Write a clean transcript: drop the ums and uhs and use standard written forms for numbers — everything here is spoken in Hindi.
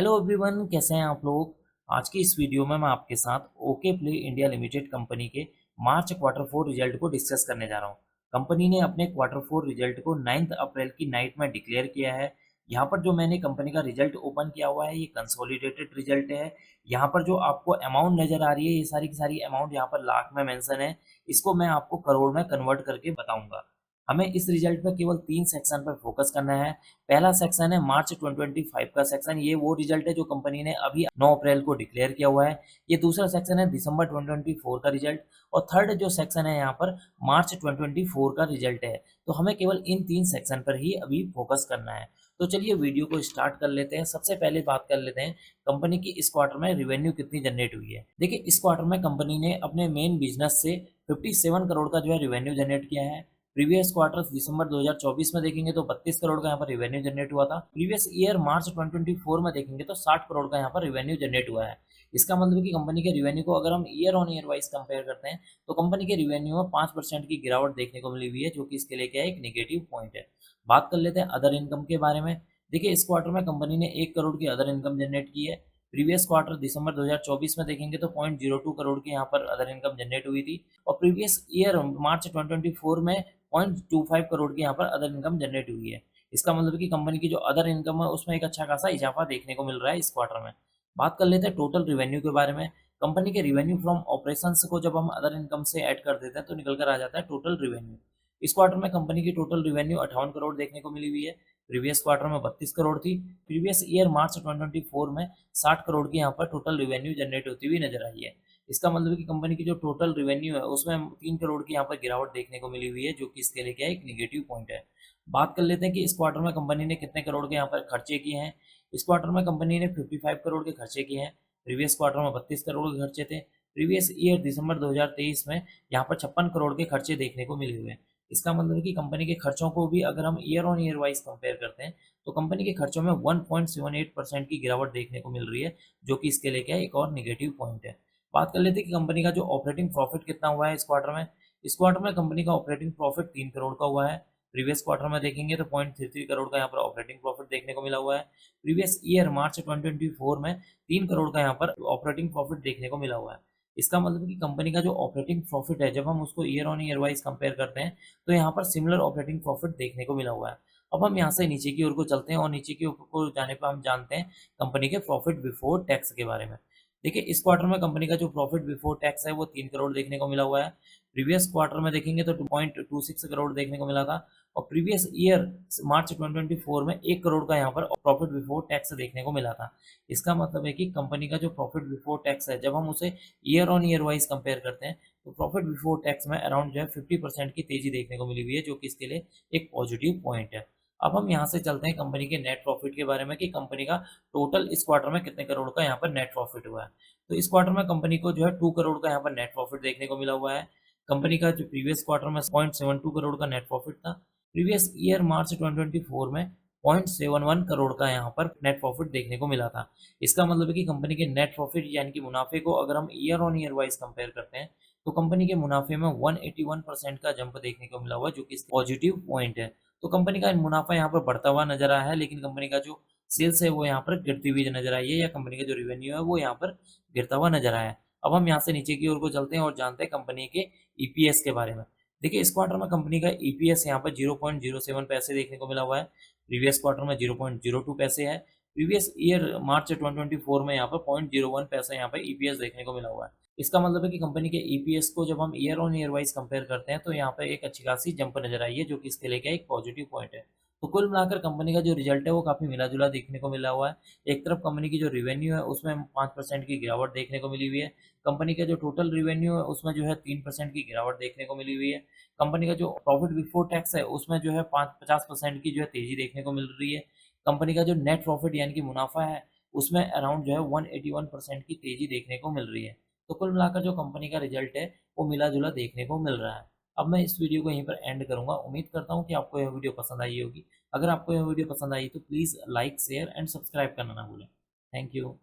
हेलो एवरीवन, कैसे हैं आप लोग। आज की इस वीडियो में मैं आपके साथ okay play India limited company के मार्च क्वार्टर फोर रिजल्ट को डिस्कस करने जा रहा हूं। कंपनी ने अपने क्वार्टर फोर रिजल्ट को 9 अप्रैल की नाइट में डिक्लेयर किया है। यहां पर जो मैंने कंपनी का रिजल्ट ओपन किया हुआ है ये कंसोलिडेटेड रिजल्ट है। यहां पर जो आपको अमाउंट नजर आ रही है ये सारी की सारी अमाउंट यहाँ पर लाख में मेंशन है। इसको मैं आपको करोड़ में कन्वर्ट करके बताऊंगा। हमें इस रिजल्ट में केवल 3 सेक्शन पर फोकस करना है। पहला सेक्शन है मार्च 2025 का सेक्शन, ये वो रिजल्ट है जो कंपनी ने अभी 9 अप्रैल को डिक्लेयर किया हुआ है। ये दूसरा सेक्शन है दिसंबर 2024 का रिजल्ट, और थर्ड जो सेक्शन है यहाँ पर मार्च 2024 का रिजल्ट है। तो हमें केवल इन 3 सेक्शन पर ही अभी फोकस करना है। तो चलिए वीडियो को स्टार्ट कर लेते हैं। सबसे पहले बात कर लेते हैं कंपनी की इस क्वार्टर में रेवेन्यू कितनी जनरेट हुई है। देखिए, इस क्वार्टर में कंपनी ने अपने मेन बिजनेस से 57 करोड़ का जो है रेवेन्यू जनरेट किया है। प्रीवियस क्वार्टर दिसंबर 2024 में देखेंगे तो 32 करोड़ का यहाँ पर रेवेन्यू जनरेट हुआ था। प्रीवियस ईयर मार्च 2024 में देखेंगे तो 60 करोड़ का यहाँ पर रेवेन्यू जनरेट हुआ है। इसका मतलब है कि कंपनी के रेवेन्यू को अगर हम year on year wise compare करते हैं तो कंपनी के रेवेन्यू में 5% की गिरावट देखने को मिली हुई है, जो कि इसके लिए क्या है, एक नेगेटिव पॉइंट है। बात कर लेते हैं अदर इनकम के बारे में। देखिए, इस क्वार्टर में कंपनी ने 1 करोड़ की अदर इनकम जनरेट की है। प्रीवियस क्वार्टर दिसंबर 2024 में देखेंगे तो 0.02 करोड़ की यहाँ पर अदर इनकम जनरेट हुई थी, और प्रीवियस ईयर मार्च 2024 में 0.25 करोड़ की यहाँ पर अदर इनकम जनरेट हुई है। इसका मतलब है कि कंपनी की जो अदर इनकम है उसमें एक अच्छा खासा इजाफा देखने को मिल रहा है इस क्वार्टर में। बात कर लेते हैं टोटल रिवेन्यू के बारे में। कंपनी के रिवेन्यू फ्रॉम ऑपरेशंस को जब हम अदर इनकम से ऐड कर देते हैं तो निकल कर आ जाता है टोटल रिवेन्यू। इस क्वार्टर में कंपनी की टोटल रिवेन्यू 58 करोड़ देखने को मिली हुई है। प्रीवियस क्वार्टर में 32 करोड़ थी। प्रीवियस ईयर मार्च 2024 में 60 करोड़ की यहाँ पर टोटल रिवेन्यू जनरेट होती हुई नजर आई है। इसका मतलब है कि कंपनी की जो टोटल रिवेन्यू है उसमें 3 करोड़ की यहाँ पर गिरावट देखने को मिली हुई है, जो कि इसके लिए क्या है, एक नेगेटिव पॉइंट है। बात कर लेते हैं कि इस क्वार्टर में कंपनी ने कितने करोड़ के यहाँ पर खर्चे किए हैं। इस क्वार्टर में कंपनी ने 55 करोड़ के खर्चे किए हैं। प्रीवियस क्वार्टर में 32 करोड़ के खर्चे थे। प्रीवियस ईयर दिसंबर 2023 में यहाँ पर 56 करोड़ के खर्चे देखने को मिले हुए हैं। इसका मतलब है कि कंपनी के खर्चों को भी अगर हम year on year wise compare करते हैं तो कंपनी के खर्चों में 1.78% की गिरावट देखने को मिल रही है, जो कि इसके लिए क्या है, एक और नेगेटिव पॉइंट है। बात कर लेते हैं कि कंपनी का जो ऑपरेटिंग प्रॉफिट कितना हुआ है इस क्वार्टर में। इस क्वार्टर में कंपनी का ऑपरेटिंग प्रॉफिट 3 करोड़ का हुआ है। प्रीवियस क्वार्टर में देखेंगे तो 0.33 करोड़ का यहाँ पर ऑपरेटिंग प्रॉफिट देखने को मिला हुआ है। प्रीवियस ईयर मार्च 2024 में 3 करोड़ का यहाँ पर ऑपरेटिंग प्रॉफिट देखने को मिला हुआ है। इसका मतलब है कि कंपनी का जो ऑपरेटिंग प्रॉफिट है जब हम उसको year on year wise compare करते हैं तो यहाँ पर सिमिलर ऑपरेटिंग प्रॉफिट देखने को मिला हुआ है। अब हम यहाँ से नीचे की ओर को चलते हैं और नीचे की ओर को जाने पर हम जानते हैं कंपनी के प्रॉफिट बिफोर टैक्स के बारे में। देखिए, इस क्वार्टर में कंपनी का जो प्रॉफिट बिफोर टैक्स है वो 3 करोड़ देखने को मिला हुआ है। प्रीवियस क्वार्टर में देखेंगे तो 2.26 करोड़ देखने को मिला था, और प्रीवियस ईयर मार्च 2024 में 1 करोड़ का यहाँ पर प्रॉफिट बिफोर टैक्स देखने को मिला था। इसका मतलब है कि कंपनी का जो प्रॉफिट बिफोर टैक्स है जब हम उसे year on year wise compare करते हैं तो प्रॉफिट बिफोर टैक्स में अराउंड जो है 50% की तेजी देखने को मिली हुई है, जो कि इसके लिए एक पॉजिटिव पॉइंट है। अब हम यहाँ से चलते हैं कंपनी के नेट प्रॉफिट के बारे में कि कंपनी का टोटल इस क्वार्टर में कितने करोड़ का यहाँ पर नेट प्रॉफिट हुआ है। तो इस क्वार्टर में कंपनी को जो है 2 करोड़ का यहाँ पर नेट प्रॉफिट देखने को मिला हुआ है। कंपनी का जो प्रीवियस क्वार्टर में 0.72 करोड़ का नेट प्रॉफिट था। प्रीवियस ईयर मार्च 2024 में 0.71 करोड़ का यहाँ पर नेट प्रॉफिट देखने को मिला था। इसका मतलब है कि कंपनी के नेट प्रॉफिट यानी कि मुनाफे को अगर हम year on year wise compare करते हैं तो कंपनी के मुनाफे में 181% का जंप देखने को मिला हुआ है, जो कि पॉजिटिव पॉइंट है। तो कंपनी का मुनाफा यहाँ पर बढ़ता हुआ नजर आया है, लेकिन कंपनी का जो सेल्स है वो यहाँ पर गिरती हुई नजर आई है, या कंपनी का जो रेवेन्यू है वो यहाँ पर गिरता हुआ नजर आया है। अब हम यहाँ से नीचे की ओर को चलते हैं और जानते हैं कंपनी के ईपीएस के बारे में। देखिए, इस क्वार्टर में कंपनी का ईपीएस यहाँ पर 0.07 पैसे देखने को मिला हुआ है। प्रीवियस क्वार्टर में 0.02 पैसे है। प्रीवियस ईयर मार्च 2024 में यहाँ पर 0.01 पैसा यहाँ पर ईपीएस देखने को मिला हुआ है। इसका मतलब है कि कंपनी के ईपीएस को जब हम year on year wise compare करते हैं तो यहाँ पर एक अच्छी खासी जंप नजर आई है, जो कि इसके लिए क्या एक पॉजिटिव पॉइंट है। तो कुल मिलाकर कंपनी का जो रिजल्ट है वो काफी मिला जुला देखने को मिला हुआ है। एक तरफ कंपनी की जो रेवेन्यू है उसमें 5% की गिरावट देखने को मिली हुई है। कंपनी का जो टोटल रेवेन्यू है उसमें जो है 3% की गिरावट देखने को मिली हुई है। कंपनी का जो प्रॉफिट बिफोर टैक्स है उसमें जो है 50% की जो है तेजी देखने को मिल रही है। कंपनी का जो नेट प्रॉफिट यानी कि मुनाफा है उसमें अराउंड जो है 181% की तेजी देखने को मिल रही है। तो कुल मिलाकर जो कंपनी का रिजल्ट है वो मिला जुला देखने को मिल रहा है। अब मैं इस वीडियो को यहीं पर एंड करूंगा। उम्मीद करता हूं कि आपको यह वीडियो पसंद आई होगी। अगर आपको यह वीडियो पसंद आई तो please like share and subscribe करना ना भूलें। Thank you.